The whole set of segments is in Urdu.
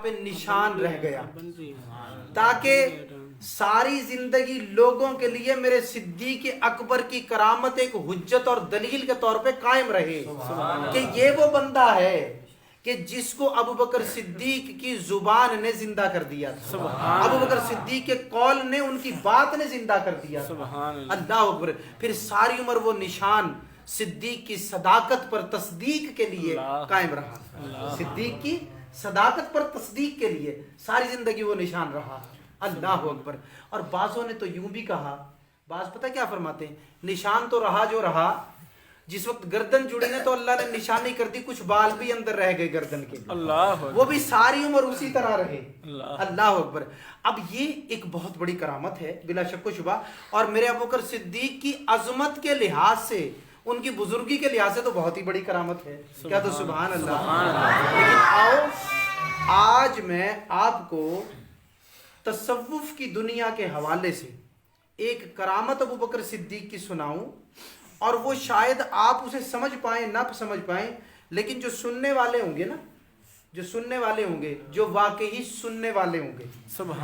پہ نشان رہ گیا، تاکہ ساری زندگی لوگوں کے لیے میرے صدیق اکبر کی کرامت ایک حجت اور دلیل کے طور پہ قائم رہے کہ یہ وہ بندہ ہے کہ جس کو ابو بکر صدیق کی زبان نے زندہ کر دیا تھا، ابو بکر صدیق کے قول نے، ان کی بات نے زندہ کر دیا تھا۔ اللہ اکبر۔ پھر ساری عمر وہ نشان صدیق کی صداقت پر تصدیق کے لیے قائم رہا، صدیق کی صداقت پر تصدیق کے لیے ساری زندگی وہ نشان رہا۔ اللہ اکبر۔ اور بعضوں نے تو یوں بھی کہا، بعض پتہ کیا فرماتے ہیں، نشان تو رہا جو رہا، جس وقت گردن جڑی نے تو اللہ نے نشانی کر دی، کچھ بال بھی اندر رہ گئے گردن کے، وہ بھی ساری عمر اسی طرح رہے۔ اللہ اکبر۔ اب یہ ایک بہت بڑی کرامت ہے بلا شک و شبہ، اور میرے ابوبکر صدیق کی عظمت کے لحاظ سے، ان کی بزرگی کے لحاظ سے تو بہت ہی بڑی کرامت ہے۔ کیا تو سبحان اللہ۔ لیکن آؤ آج میں آپ کو تصوف کی دنیا کے حوالے سے ایک کرامت ابوبکر صدیق کی سناؤں، اور وہ شاید آپ اسے سمجھ پائیں نہ سمجھ پائیں، لیکن جو سننے والے ہوں گے نا، جو سننے والے ہوں گے، جو واقعی سننے والے ہوں گے،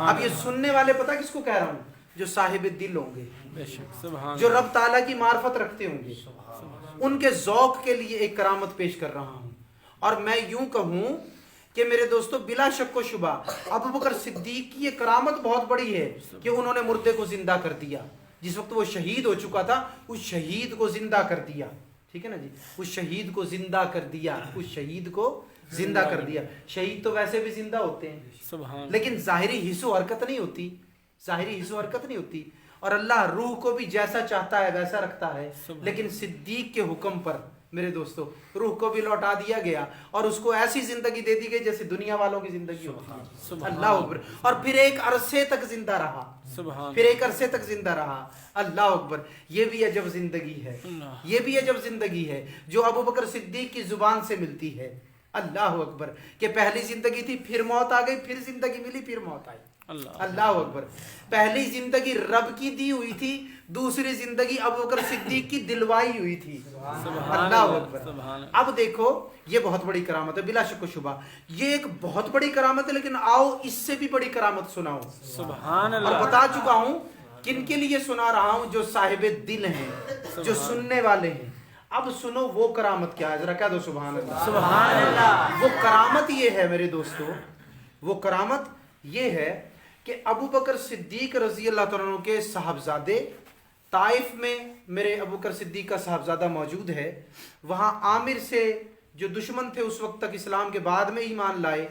اب یہ سننے والے پتہ کس کو کہہ رہا ہوں، جو صاحب دل ہوں گے، جو رب تعالیٰ کی معرفت رکھتے ہوں گے، ان کے ذوق کے لیے ایک کرامت پیش کر رہا ہوں۔ اور میں یوں کہوں کہ میرے دوستو بلا شک و شبہ ابوبکر صدیق کی یہ کرامت بہت بڑی ہے کہ انہوں نے مردے کو زندہ کر دیا، جس وقت وہ شہید ہو چکا تھا اس شہید کو زندہ کر دیا، ٹھیک ہے نا جی، اس شہید کو زندہ کر دیا، اس شہید کو زندہ کر دیا۔ شہید تو ویسے بھی زندہ ہوتے ہیں، لیکن ظاہری حس و حرکت نہیں ہوتی، ظاہری حس و حرکت نہیں ہوتی، اور اللہ روح کو بھی جیسا چاہتا ہے ویسا رکھتا ہے، لیکن صدیق کے حکم پر میرے دوستو روح کو بھی لوٹا دیا گیا، اور اس کو ایسی زندگی دے دی گئی جیسے دنیا والوں کی زندگی ہوتی ہے۔ اللہ اکبر۔ اور پھر ایک عرصے تک زندہ رہا، پھر ایک عرصے تک زندہ رہا۔ اللہ اکبر۔ یہ بھی عجب زندگی ہے، یہ بھی عجب زندگی ہے جو ابوبکر صدیق کی زبان سے ملتی ہے۔ اللہ اکبر۔ کہ پہلی زندگی تھی، پھر موت آ گئی، پھر زندگی ملی، پھر موت آئی۔ اللہ اکبر۔ پہلی زندگی رب کی دی ہوئی تھی، دوسری زندگی ابوبکر صدیق کی دلوائی ہوئی تھی۔ اللہ اکبر۔ اب دیکھو یہ بہت بڑی کرامت ہے بلا شک و شبہ، یہ ایک بہت بڑی کرامت ہے، لیکن آؤ اس سے بھی بڑی کرامت سناؤں۔ سبحان اللہ۔ اور بتا چکا ہوں کن کے لیے سنا رہا ہوں، جو صاحب دل ہیں، جو سننے والے ہیں۔ اب سنو وہ کرامت کیا ہے، ذرا کہہ دو سبحان اللہ۔ سبحان اللہ۔ وہ کرامت یہ ہے میرے دوستو، وہ کرامت یہ ہے کہ ابوبکر صدیق رضی اللہ تعالیٰ عنہ کے صاحبزادے، طائف میں میرے ابوبکر صدیق کا صاحبزادہ موجود ہے، وہاں عامر سے جو دشمن تھے اس وقت تک، اسلام کے بعد میں ایمان لائے،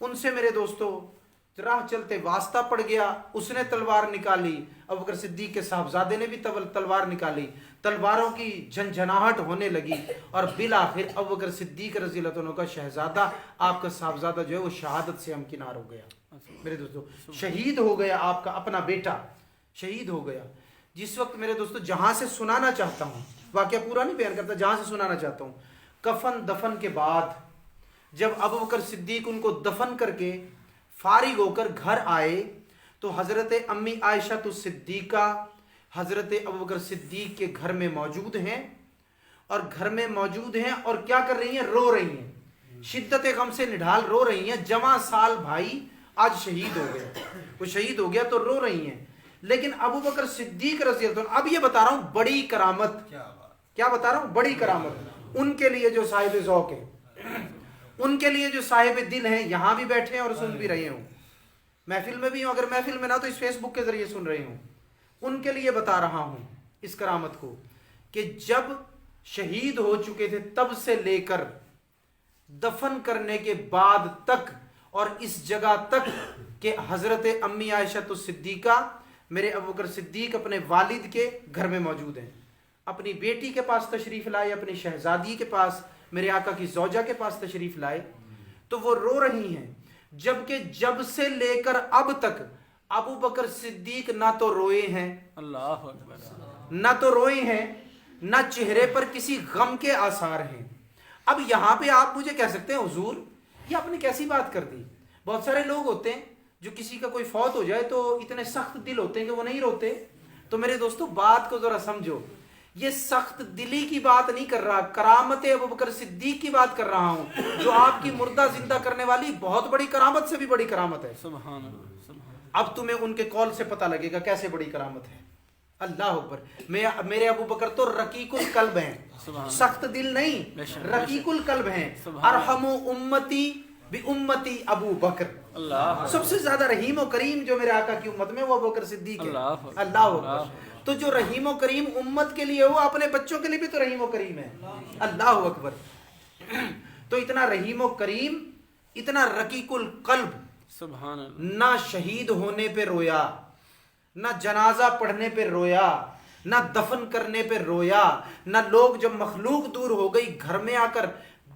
ان سے میرے دوستو راہ چلتے واسطہ پڑ گیا، اس نے تلوار نکالی، ابوبکر صدیق کے صاحبزادے نے بھی تلوار نکالی، تلواروں کی جھنجھناہٹ ہونے لگی، اور بالآخر ابوبکر صدیق رضی اللہ عنہ کا شہزادہ، آپ کا صاحبزادہ جو ہے وہ شہادت سے ہمکنار ہو گیا۔ میرے دوستو شہید ہو گیا، آپ کا اپنا بیٹا شہید ہو گیا۔ جس وقت میرے دوستو جہاں سے سنانا چاہتا ہوں، واقعہ پورا نہیں بیان کرتا، جہاں سے سنانا چاہتا ہوں، کفن دفن کے بعد جب ابوبکر صدیق ان کو دفن کر کے فارغ ہو کر گھر آئے، تو حضرت امی عائشہ الصدیقہ حضرت ابوبکر صدیق کے گھر میں موجود ہیں، اور گھر میں موجود ہیں اور کیا کر رہی ہیں، رو رہی ہیں، شدت غم سے نڈھال رو رہی ہیں، جواں سال بھائی آج شہید ہو گیا، وہ شہید ہو گیا تو رو رہی ہیں۔ لیکن ابوبکر صدیق رضی اللہ عنہ، اب یہ بتا رہا ہوں بڑی کرامت، کیا بتا رہا ہوں، بڑی کرامت ان کے لیے جو صاحب ذوق ہے، ان کے لیے جو صاحب دل ہیں، یہاں بھی بیٹھے ہیں اور سن بھی رہے ہوں، محفل میں بھی ہوں، اگر محفل میں نہ تو اس فیس بک کے ذریعے سن رہے ہوں، ان کے لیے بتا رہا ہوں اس کرامت کو، کہ جب شہید ہو چکے تھے تب سے لے کر دفن کرنے کے بعد تک، اور اس جگہ تک کہ حضرت امی عائشہ الصدیقہ میرے ابوبکر صدیق اپنے والد کے گھر میں موجود ہیں، اپنی بیٹی کے پاس تشریف لائے، اپنی شہزادی کے پاس، میرے آقا کی زوجہ کے پاس تشریف لائے، تو وہ رو رہی ہیں، جبکہ جب سے لے کر اب تک ابوبکر صدیق نہ تو روئے ہیں، اللہ اکبر، نہ تو روئے ہیں، نہ چہرے پر کسی غم کے آثار ہیں۔ اب یہاں پہ آپ مجھے کہہ سکتے ہیں حضور یہ آپ نے کیسی بات کر دی، بہت سارے لوگ ہوتے ہیں جو کسی کا کوئی فوت ہو جائے تو اتنے سخت دل ہوتے ہیں کہ وہ نہیں روتے، تو میرے دوستو بات کو ذرا سمجھو یہ سخت دلی کی بات نہیں کر رہا، کرامت ابوبکر صدیق کی بات کر رہا ہوں، جو آپ کی مردہ زندہ کرنے والی بہت بڑی کرامت سے بھی بڑی کرامت ہے۔ سبحان اللہ، سبحان اب تمہیں ان کے قول سے پتہ لگے گا کیسے بڑی کرامت ہے۔ اللہ اکبر۔ میرے ابوبکر تو رقیق القلب ہیں، سخت دل نہیں، رقیق القلب ہیں۔ ارحم امتی بی امتی ابو بکر، اللہ، سب سے زیادہ رحیم و کریم جو میرے آقا کی امت میں وہ ابوبکر صدیق ہے۔ اللہ اللہ اکبر۔ تو جو رحیم و کریم امت کے لیے ہو، اپنے بچوں کے لیے بھی تو رحیم و کریم ہے۔ اللہ اکبر۔ تو اتنا رحیم و کریم، اتنا رقیق القلب، سبحان اللہ، نہ شہید ہونے پہ رویا، نہ جنازہ پڑھنے پہ رویا، نہ دفن کرنے پہ رویا، نہ لوگ جب مخلوق دور ہو گئی گھر میں آ کر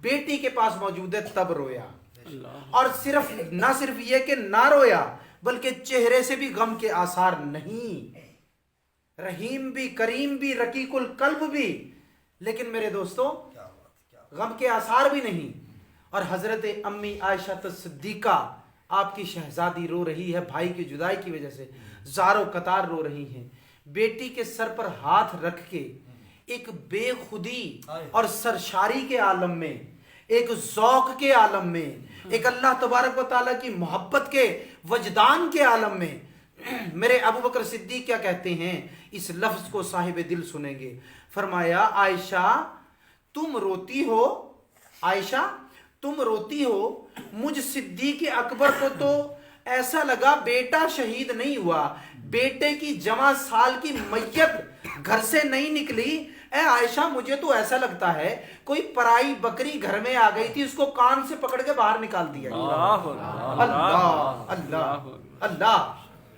بیٹی کے پاس موجود ہے تب رویا۔ اور نہ صرف یہ کہ نہ رویا، بلکہ چہرے سے بھی غم کے آثار نہیں۔ رحیم بھی، کریم بھی، رقیق القلب بھی، لیکن میرے دوستو غم کے آثار بھی نہیں۔ اور حضرت امی عائشہ صدیقہ، آپ کی شہزادی رو رہی ہے بھائی کی جدائی کی وجہ سے، زاروں قطار رو رہی ہیں، بیٹی کے سر پر ہاتھ رکھ کے ایک بے خودی اور سرشاری کے عالم میں، ایک ذوق کے عالم میں، ایک اللہ تبارک و تعالیٰ کی محبت کے وجدان کے عالم میں، میرے ابوبکر صدیق کیا کہتے ہیں؟ اس لفظ کو صاحب دل سنیں گے۔ فرمایا عائشہ تم روتی ہو، عائشہ تم روتی ہو، مجھ صدیق اکبر کو تو ایسا لگا بیٹا شہید نہیں ہوا، بیٹے کی جمع سال کی میت گھر سے نہیں نکلی۔ اے عائشہ مجھے تو ایسا لگتا ہے کوئی پرائی بکری گھر میں آ گئی تھی، اس کو کان سے پکڑ کے باہر نکال دیا۔ اللہ اللہ اللہ۔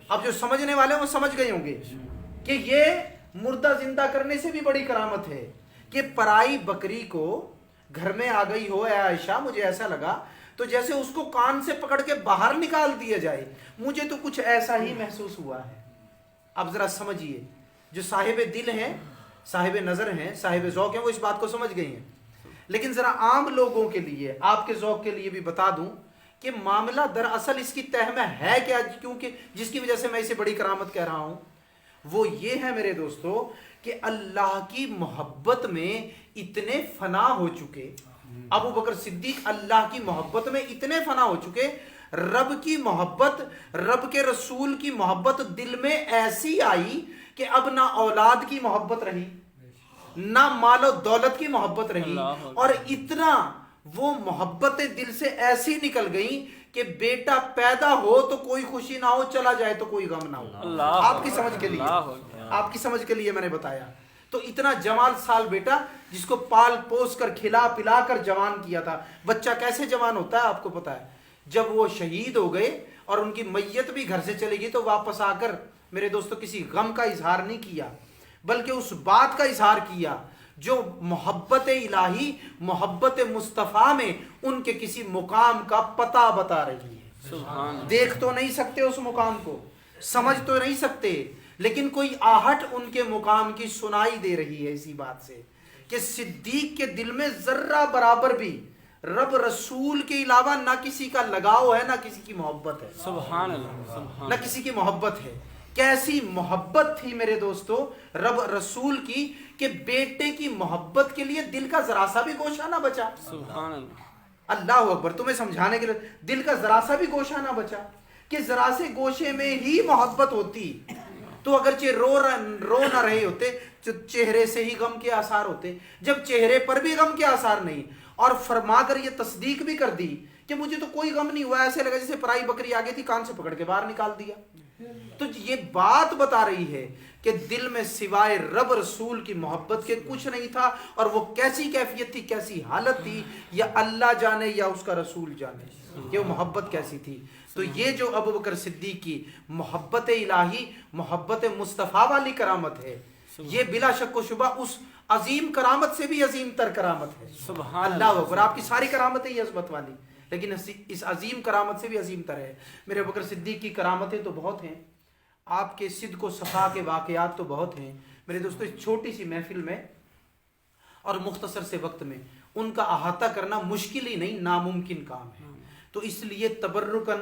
اب جو سمجھنے والے وہ سمجھ گئے ہوں گے کہ یہ مردہ زندہ کرنے سے بھی بڑی کرامت ہے کہ پرائی بکری کو گھر میں آ گئی ہو۔ اے عائشہ مجھے ایسا لگا تو جیسے اس کو کان سے پکڑ کے باہر نکال دیا جائے، مجھے تو کچھ ایسا ہی محسوس ہوا ہے۔ اب ذرا سمجھیے، جو صاحب دل ہیں، صاحب نظر ہیں، صاحب ذوق ہیں، وہ اس بات کو سمجھ گئی ہیں، لیکن ذرا عام لوگوں کے لیے، آپ کے ذوق کے لیے بھی بتا دوں کہ معاملہ دراصل اس کی تہ میں ہے کیا، کیونکہ جس کی وجہ سے میں اسے بڑی کرامت کہہ رہا ہوں، وہ یہ ہے میرے دوستو کہ اللہ کی محبت میں اتنے فنا ہو چکے، ابوبکر صدیق اللہ کی محبت میں اتنے فنا ہو چکے، رب کی محبت، رب کے رسول کی محبت دل میں ایسی آئی کہ اب نہ اولاد کی محبت رہی، نہ مال و دولت کی محبت رہی، اور اتنا وہ محبت دل سے ایسی نکل گئی کہ بیٹا پیدا ہو تو کوئی خوشی نہ ہو، چلا جائے تو کوئی غم نہ ہو۔ آپ کی سمجھ کے لیے، آپ کی سمجھ کے لیے میں نے بتایا۔ تو اتنا جوان سال بیٹا جس کو پال پوس کر کھلا پلا کر جوان کیا تھا، بچہ کیسے جوان ہوتا ہے آپ کو پتا ہے؟ جب وہ شہید ہو گئے اور ان کی میت بھی گھر سے چلی گئی تو واپس آ کر میرے دوستو کسی غم کا اظہار نہیں کیا، بلکہ اس بات کا اظہار کیا جو محبت الہی، محبت مصطفیٰ میں ان کے کسی مقام کا پتہ بتا رہی ہے۔ دیکھ تو نہیں سکتے اس مقام کو، سمجھ تو نہیں سکتے، لیکن کوئی آہٹ ان کے مقام کی سنائی دے رہی ہے اسی بات سے کہ صدیق کے دل میں ذرہ برابر بھی رب رسول کے علاوہ نہ کسی کا لگاؤ ہے، نہ کسی کی محبت ہے۔ سبحان اللہ، نہ کسی کی محبت ہے۔ کیسی محبت تھی میرے دوستو رب رسول کی کہ بیٹے کی محبت کے لیے دل کا ذرا سا بھی گوشہ نہ بچا۔ سبحان اللہ، اللہ اکبر۔ تمہیں سمجھانے کے لیے دل کا ذرا سا بھی گوشہ نہ بچا کہ ذرا سے گوشے میں ہی محبت ہوتی تو اگرچہ رو نہ رہے ہوتے، چہرے سے ہی غم کے آثار ہوتے۔ جب چہرے پر بھی غم کے آثار نہیں، اور فرما کر یہ تصدیق بھی کر دی کہ مجھے تو کوئی غم نہیں ہوا، ایسے لگا جیسے پرائی بکری آگے تھی، کان سے پکڑ کے باہر نکال دیا، تو یہ بات بتا رہی ہے کہ دل میں سوائے رب رسول کی محبت کے کچھ نہیں تھا، اور وہ کیسی کیفیت تھی، کیسی حالت تھی، یا اللہ جانے یا اس کا رسول جانے کہ وہ محبت کیسی تھی۔ تو یہ جو ابوبکر صدیق کی محبت الہی، محبت مصطفیٰ والی کرامت ہے، یہ بلا شک و شبہ اس عظیم کرامت سے بھی عظیم تر کرامت ہے۔ سبحان اللہ اکبر۔ آپ کی ساری کرامتیں ہی عظمت والی، لیکن اس عظیم کرامت سے بھی عظیم تر ہے۔ میرے ابوبکر صدیق کی کرامتیں تو بہت ہیں، آپ کے صدق و صفا کے واقعات تو بہت ہیں میرے دوستو۔ اس چھوٹی سی محفل میں اور مختصر سے وقت میں ان کا احاطہ کرنا مشکل ہی نہیں، ناممکن کام ہے۔ تو اس لیے تبرکن